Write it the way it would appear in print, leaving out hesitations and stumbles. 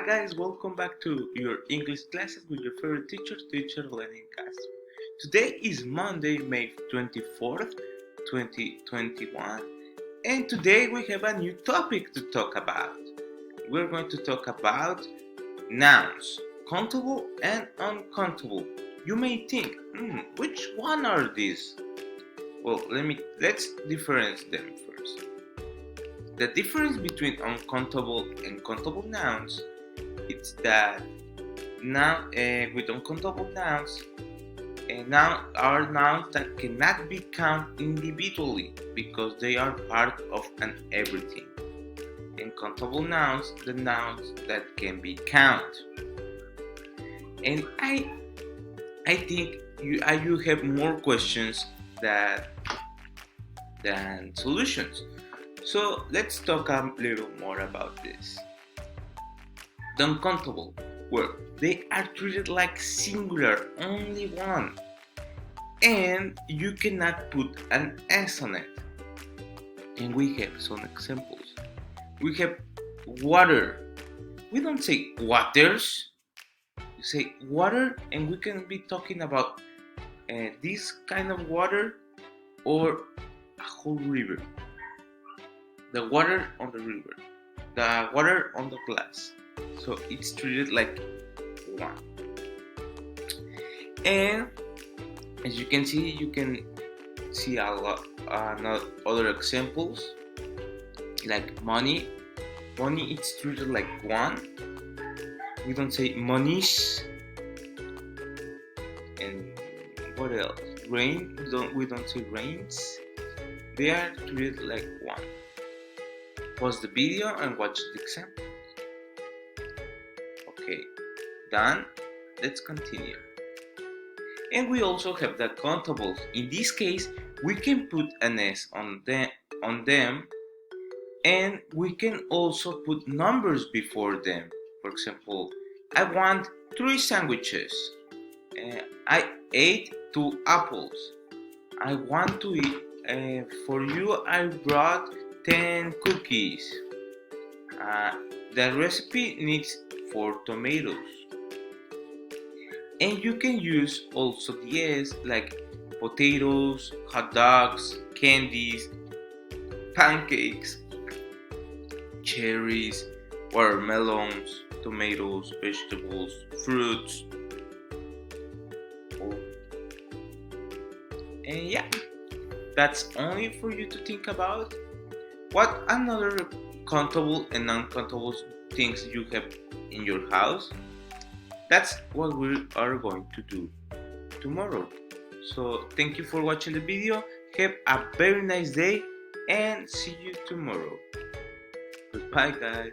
guys, welcome back to your English classes with your favorite teacher learning class. Today is Monday, May 24th, 2021, and today we have a new topic to talk about. We're going to talk about nouns, countable and uncountable. You may think, which one are these? Well, let's differentiate them first. The difference between uncountable and countable nouns is that with uncountable nouns, are nouns that cannot be counted individually because they are part of an everything. And countable nouns, the nouns that can be counted. And I think you have more questions than solutions. So let's talk a little more about this. The uncountable, where they are treated like singular, only one, and you cannot put an S on it. And we have some examples. We have water. We don't say waters. We say water, and we can be talking about this kind of water or a whole river. The water on the river, the water on the glass. So it's treated like one. And as you can see a lot other examples like money. Money it's treated like one. We don't say monies. And what else? Rain. We don't say rains. They are treated like one. Pause the video and watch the example. Okay, done. Let's continue. And we also have the countables. In this case, we can put an S on them, and we can also put numbers before them. For example, I want 3 sandwiches. I ate 2 apples. I want to eat. For you, I brought 10 cookies. The recipe needs 4 tomatoes. And you can use also the S like potatoes, hot dogs, candies, pancakes, cherries, watermelons, tomatoes, vegetables, fruits. And yeah, that's only for you to think about. What another countable and non-countable things you have in your house? That's what we are going to do tomorrow. So thank you for watching the video. Have a very nice day and see you tomorrow. Goodbye guys.